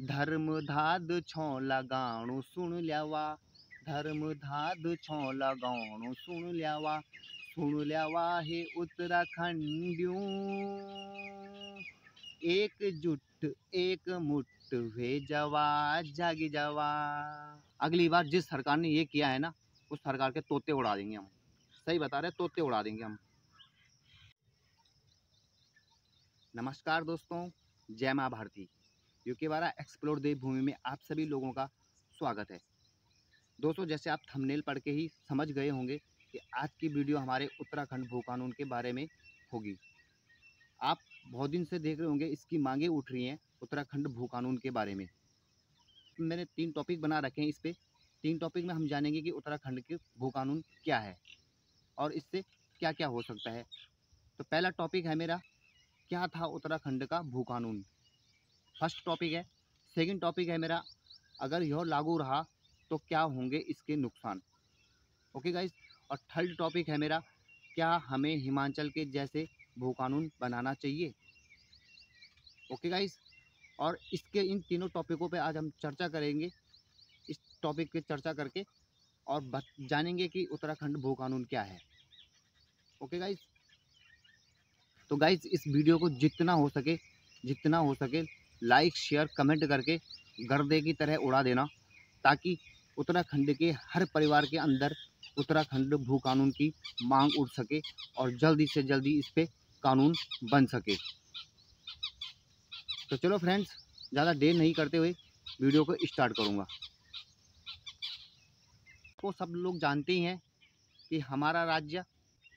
धर्म धाद छो लगाणु सुन ल्यावा, धर्म धाद छो लगाणु सुन ल्यावा हे उत्तराखंडियों, एकजुट एक मुट्ठ वे जावा, जागी जावा। अगली बार जिस सरकार ने ये किया है ना, उस सरकार के तोते उड़ा देंगे हम। सही बता रहे, तोते उड़ा देंगे हम। नमस्कार दोस्तों, जय माँ भारती। यूके वाला एक्सप्लोर देवभूमि में आप सभी लोगों का स्वागत है। दोस्तों, जैसे आप थंबनेल पढ़ के ही समझ गए होंगे कि आज की वीडियो हमारे उत्तराखंड भू कानून के बारे में होगी। आप बहुत दिन से देख रहे होंगे, इसकी मांगे उठ रही हैं उत्तराखंड भू कानून के बारे में। मैंने 3 टॉपिक बना रखे हैं इस पे। 3 टॉपिक में हम जानेंगे कि उत्तराखंड के भू कानून क्या है और इससे क्या क्या हो सकता है। तो पहला टॉपिक है मेरा, क्या था उत्तराखंड का भू कानून, फर्स्ट टॉपिक है। सेकंड टॉपिक है मेरा, अगर यह लागू रहा तो क्या होंगे इसके नुकसान। Okay guys. और थर्ड टॉपिक है मेरा, क्या हमें हिमाचल के जैसे भू कानून बनाना चाहिए। Okay guys. और इसके इन तीनों टॉपिकों पे आज हम चर्चा करेंगे। इस टॉपिक पे चर्चा करके और जानेंगे कि उत्तराखंड भू कानून क्या है। Okay guys. तो गाइस, इस वीडियो को जितना हो सके लाइक शेयर कमेंट करके गर्दे की तरह उड़ा देना, ताकि उत्तराखंड के हर परिवार के अंदर उत्तराखंड भू कानून की मांग उठ सके और जल्दी से जल्दी इस पे कानून बन सके। तो चलो फ्रेंड्स, ज़्यादा देर नहीं करते हुए वीडियो को स्टार्ट करूँगा। तो सब लोग जानते ही हैं कि हमारा राज्य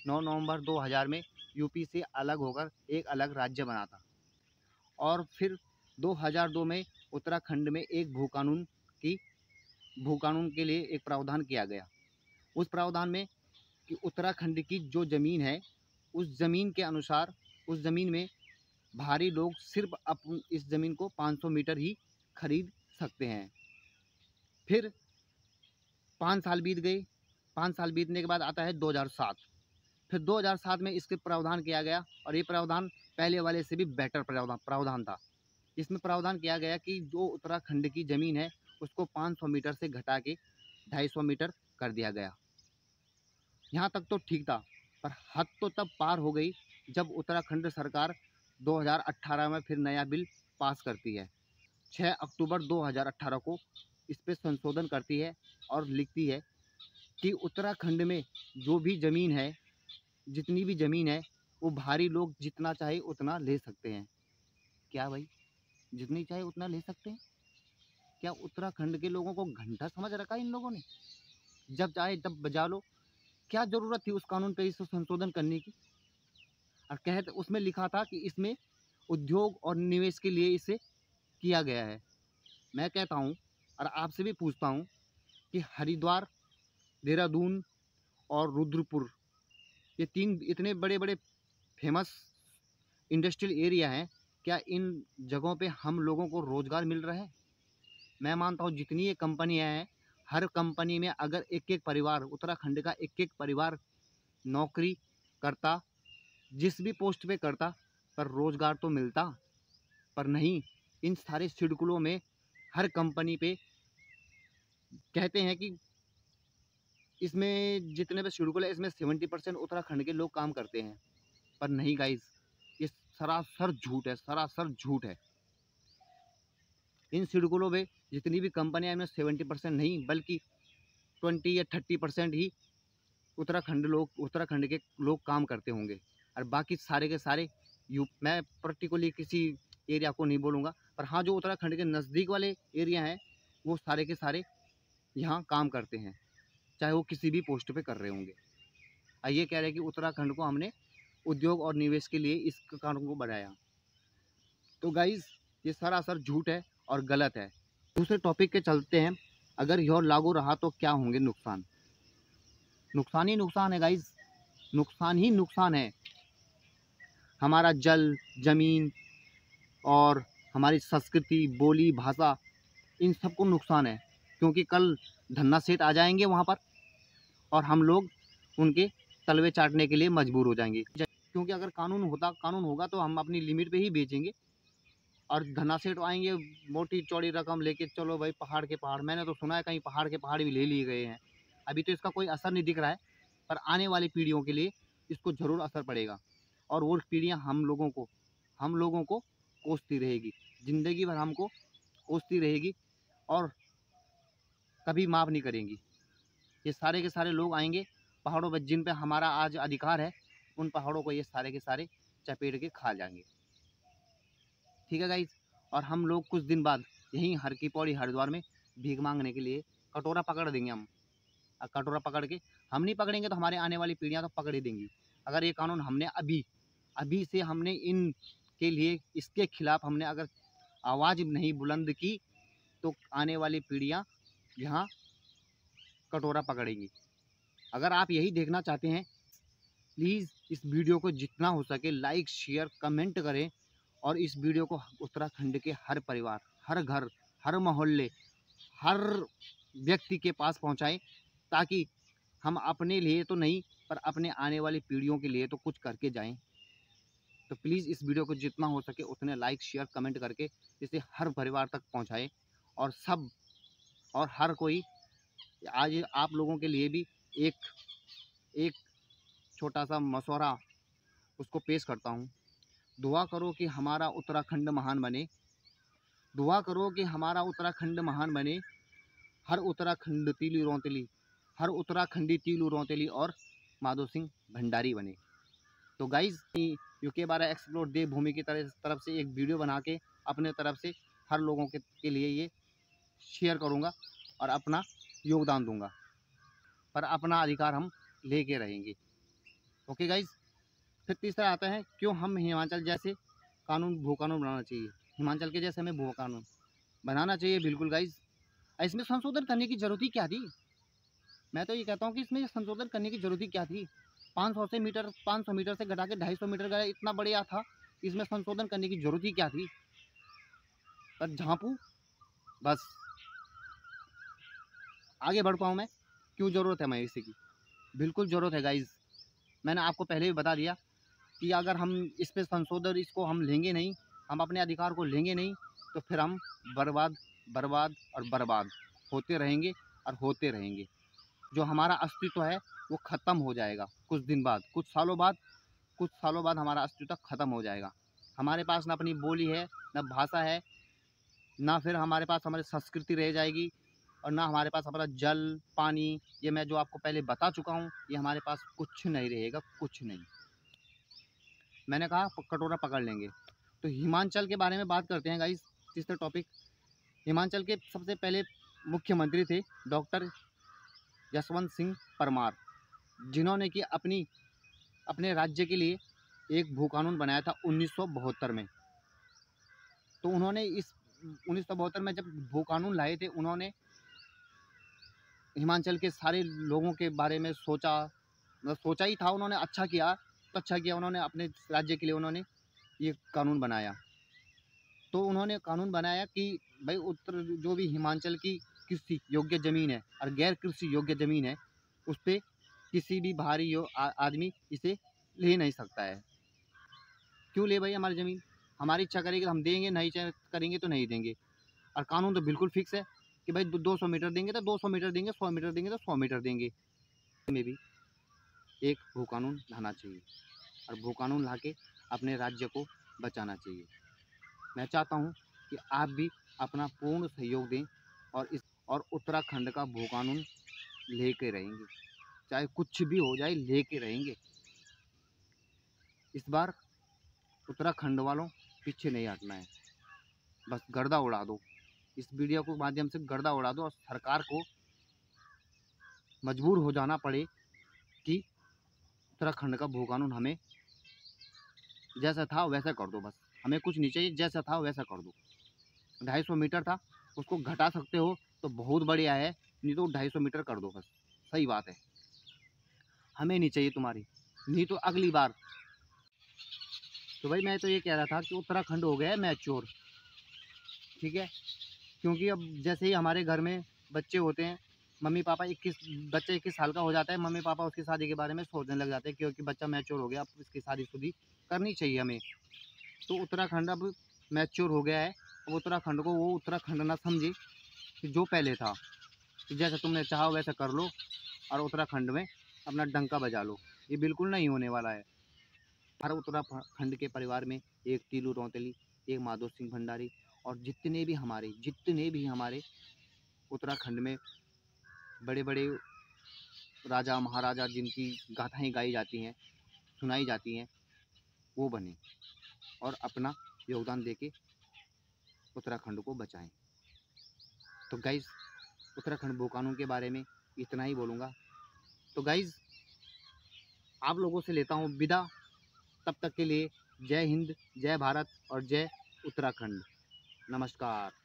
9 नवंबर 2000 में यूपी से अलग होकर एक अलग राज्य बना था, और फिर 2002 में उत्तराखंड में एक भू कानून के लिए एक प्रावधान किया गया। उस प्रावधान में कि उत्तराखंड की जो ज़मीन है, उस ज़मीन के अनुसार उस ज़मीन में भारी लोग सिर्फ इस ज़मीन को 500 मीटर ही खरीद सकते हैं। फिर 5 साल बीत गए। 5 साल बीतने के बाद आता है 2007। फिर 2007 में इसके प्रावधान किया गया, और ये प्रावधान पहले वाले से भी बेटर प्रावधान था। इसमें प्रावधान किया गया कि जो उत्तराखंड की ज़मीन है उसको 500 मीटर से घटा के 250 मीटर कर दिया गया। यहाँ तक तो ठीक था, पर हद तो तब पार हो गई जब उत्तराखंड सरकार 2018 में फिर नया बिल पास करती है। 6 अक्टूबर 2018 को इस पर संशोधन करती है और लिखती है कि उत्तराखंड में जो भी ज़मीन है, जितनी भी ज़मीन है, वो भारी लोग जितना चाहे उतना ले सकते हैं। क्या भाई, जितनी चाहे उतना ले सकते हैं? क्या उत्तराखंड के लोगों को घंटा समझ रखा है इन लोगों ने? जब चाहे तब बजा लो। क्या ज़रूरत थी उस कानून पे इसे संशोधन करने की? और उसमें लिखा था कि इसमें उद्योग और निवेश के लिए इसे किया गया है। मैं कहता हूँ और आपसे भी पूछता हूँ कि हरिद्वार, देहरादून और रुद्रपुर, ये 3 इतने बड़े बड़े फेमस इंडस्ट्रियल एरिया हैं, क्या इन जगहों पे हम लोगों को रोज़गार मिल रहा है? मैं मानता हूँ जितनी ये कंपनियाँ हैं, हर कंपनी में अगर एक एक परिवार, उत्तराखंड का एक एक परिवार नौकरी करता, जिस भी पोस्ट पे करता, पर रोज़गार तो मिलता। पर नहीं, इन सारे शेड्यूलों में हर कंपनी पे कहते हैं कि इसमें जितने भी शेड्यूल है, इसमें 70% उत्तराखंड के लोग काम करते हैं। पर नहीं गाइस, ये सरासर झूठ है, सरासर झूठ है। इन शेड्यूलों में जितनी भी कंपनियां, इनमें 70% नहीं बल्कि 20 या 30% ही उत्तराखंड के लोग काम करते होंगे, और बाकी सारे के सारे मैं पर्टिकुलरली किसी एरिया को नहीं बोलूँगा, पर हाँ, जो उत्तराखंड के नज़दीक वाले एरिया हैं वो सारे के सारे यहाँ काम करते हैं, चाहे वो किसी भी पोस्ट पे कर रहे होंगे। ये कह रहे हैं कि उत्तराखंड को हमने उद्योग और निवेश के लिए इस कानून को बनाया। तो गाइस, ये सरासर झूठ है और गलत है। दूसरे टॉपिक के चलते हैं, अगर यह लागू रहा तो क्या होंगे नुकसान। नुकसान ही नुकसान है गाइस, नुकसान ही नुकसान है। हमारा जल, ज़मीन और हमारी संस्कृति, बोली, भाषा, इन सबको नुकसान है, क्योंकि कल धन्ना सेठ आ जाएंगे वहाँ पर और हम लोग उनके तलवे चाटने के लिए मजबूर हो जाएंगे। क्योंकि अगर कानून होगा तो हम अपनी लिमिट पे ही बेचेंगे। और धन्ना सेठ आएंगे मोटी चौड़ी रकम लेके, चलो भाई पहाड़ के पहाड़। मैंने तो सुना है कहीं पहाड़ के पहाड़ भी ले लिए गए हैं। अभी तो इसका कोई असर नहीं दिख रहा है, पर आने वाली पीढ़ियों के लिए इसको ज़रूर असर पड़ेगा। और वो पीढ़ियाँ हम लोगों को कोसती रहेगी, ज़िंदगी भर हमको कोसती रहेगी और कभी माफ़ नहीं करेंगी। ये सारे के सारे लोग आएंगे पहाड़ों पर, जिन पे हमारा आज अधिकार है, उन पहाड़ों को ये सारे के सारे चपेट के खा जाएंगे। ठीक है गाइज। और हम लोग कुछ दिन बाद यहीं हर की पौड़ी हरिद्वार में भीख मांगने के लिए कटोरा पकड़ देंगे हम। कटोरा पकड़ के, हम नहीं पकड़ेंगे तो हमारे आने वाली पीढ़ियाँ तो पकड़ ही देंगी। अगर ये कानून हमने अभी से हमने इनके लिए, इसके खिलाफ हमने अगर आवाज़ नहीं बुलंद की, तो आने वाली पीढ़ियाँ यहाँ कटोरा पकड़ेंगी। अगर आप यही देखना चाहते हैं, प्लीज़ इस वीडियो को जितना हो सके लाइक शेयर कमेंट करें, और इस वीडियो को उत्तराखंड के हर परिवार, हर घर, हर मोहल्ले, हर व्यक्ति के पास पहुंचाएं, ताकि हम अपने लिए तो नहीं, पर अपने आने वाली पीढ़ियों के लिए तो कुछ करके जाएं। तो प्लीज़ इस वीडियो को जितना हो सके उतने लाइक शेयर कमेंट करके इसे हर परिवार तक पहुंचाएं। और हर कोई, आज आप लोगों के लिए भी एक छोटा सा मशवरा उसको पेश करता हूँ। दुआ करो कि हमारा उत्तराखंड महान बने, दुआ करो कि हमारा उत्तराखंड महान बने, हर उत्तराखंडी तीलू रौतेली और माधो सिंह भंडारी बने। तो गाइज, यूके 12 एक्सप्लोर देवभूमि की तरफ से एक वीडियो बना के अपने तरफ से हर लोगों के लिए ये शेयर करूँगा और अपना योगदान दूंगा, पर अपना अधिकार हम लेके रहेंगे। Okay guys. फिर तीसरा आता है, क्यों हम हिमाचल जैसे भू कानून बनाना चाहिए। हिमाचल के जैसे हमें भू कानून बनाना चाहिए, बिल्कुल गाइज। इसमें संशोधन करने की ज़रूरत ही क्या थी? मैं तो ये कहता हूँ कि इसमें संशोधन करने की ज़रूरत ही क्या थी? 500 मीटर से घटा के 250 मीटर गया, इतना बढ़िया था। इसमें संशोधन करने की ज़रूरत ही क्या थी? पर झांपू बस, आगे बढ़ पाऊँ मैं, क्यों ज़रूरत है मैं इसी की? बिल्कुल ज़रूरत है गाइज। मैंने आपको पहले भी बता दिया कि अगर हम इस पे संशोधन, इसको हम लेंगे नहीं, हम अपने अधिकार को लेंगे नहीं, तो फिर हम बर्बाद बर्बाद और बर्बाद होते रहेंगे और होते रहेंगे। जो हमारा अस्तित्व है वो ख़त्म हो जाएगा कुछ दिन बाद, कुछ सालों बाद हमारा अस्तित्व ख़त्म हो जाएगा। हमारे पास ना अपनी बोली है, ना भाषा है, ना फिर हमारे पास हमारी संस्कृति रह जाएगी, और ना हमारे पास हमारा जल पानी, ये मैं जो आपको पहले बता चुका हूँ, ये हमारे पास कुछ नहीं रहेगा, कुछ नहीं। मैंने कहा कटोरा पकड़ लेंगे। तो हिमाचल के बारे में बात करते हैं गाइस। तीसरा टॉपिक, हिमाचल के सबसे पहले मुख्यमंत्री थे डॉक्टर यशवंत सिंह परमार, जिन्होंने कि अपने राज्य के लिए एक भू कानून बनाया था 1972 में। तो उन्होंने इस 1972 में जब भू कानून लाए थे, उन्होंने हिमाचल के सारे लोगों के बारे में सोचा ही था उन्होंने। अच्छा किया उन्होंने, अपने राज्य के लिए उन्होंने ये कानून बनाया। तो उन्होंने कानून बनाया कि भाई जो भी हिमाचल की कृषि योग्य ज़मीन है और गैर कृषि योग्य ज़मीन है, उस पर किसी भी बाहरी आदमी इसे ले नहीं सकता है। क्यों ले भाई हमारी ज़मीन? हमारी इच्छा करेगी तो हम देंगे, नहीं इच्छा करेंगे तो नहीं देंगे। और कानून तो बिल्कुल फिक्स है कि भाई 200 मीटर देंगे तो 200 मीटर देंगे, 100 मीटर देंगे तो 100 मीटर देंगे। में भी एक भू कानून लाना चाहिए, और भू कानून ला के अपने राज्य को बचाना चाहिए। मैं चाहता हूं कि आप भी अपना पूर्ण सहयोग दें, और उत्तराखंड का भू कानून लेके रहेंगे, चाहे कुछ भी हो जाए, लेके रहेंगे। इस बार उत्तराखंड वालों पीछे नहीं हटना है, बस गर्दा उड़ा दो। इस वीडियो के माध्यम से गर्दा उड़ा दो, और सरकार को मजबूर हो जाना पड़े कि उत्तराखंड का भू कानून हमें जैसा था वैसा कर दो। बस हमें कुछ नहीं चाहिए, जैसा था वैसा कर दो। 250 मीटर था, उसको घटा सकते हो तो बहुत बढ़िया है, नहीं तो 250 मीटर कर दो बस। सही बात है, हमें नहीं चाहिए तुम्हारी, नहीं तो अगली बार। तो भाई मैं तो ये कह रहा था कि उत्तराखंड हो गया है मैच्योर, ठीक है। क्योंकि अब जैसे ही हमारे घर में बच्चे होते हैं, बच्चा 21 साल का हो जाता है, मम्मी पापा उसकी शादी के बारे में सोचने लग जाते हैं, क्योंकि बच्चा मैच्योर हो गया, अब इसकी शादी करनी चाहिए हमें। तो उत्तराखंड अब मैच्योर हो गया है। अब उत्तराखंड को वो उत्तराखंड ना समझे कि जो पहले था, कि जैसा तुमने चाहा वैसा कर लो और उत्तराखंड में अपना डंका बजा लो। ये बिल्कुल नहीं होने वाला है। हर उत्तराखंड के परिवार में एक तीलू रौतेली, एक माधो सिंह भंडारी और जितने भी हमारे उत्तराखंड में बड़े बड़े राजा महाराजा जिनकी गाथाएं गाई जाती हैं, सुनाई जाती हैं, वो बने और अपना योगदान देके उत्तराखंड को बचाएं। तो गाइज़, उत्तराखंड भू कानून के बारे में इतना ही बोलूँगा। तो गाइज़, आप लोगों से लेता हूँ विदा। तब तक के लिए जय हिंद, जय भारत और जय उत्तराखंड। नमस्कार।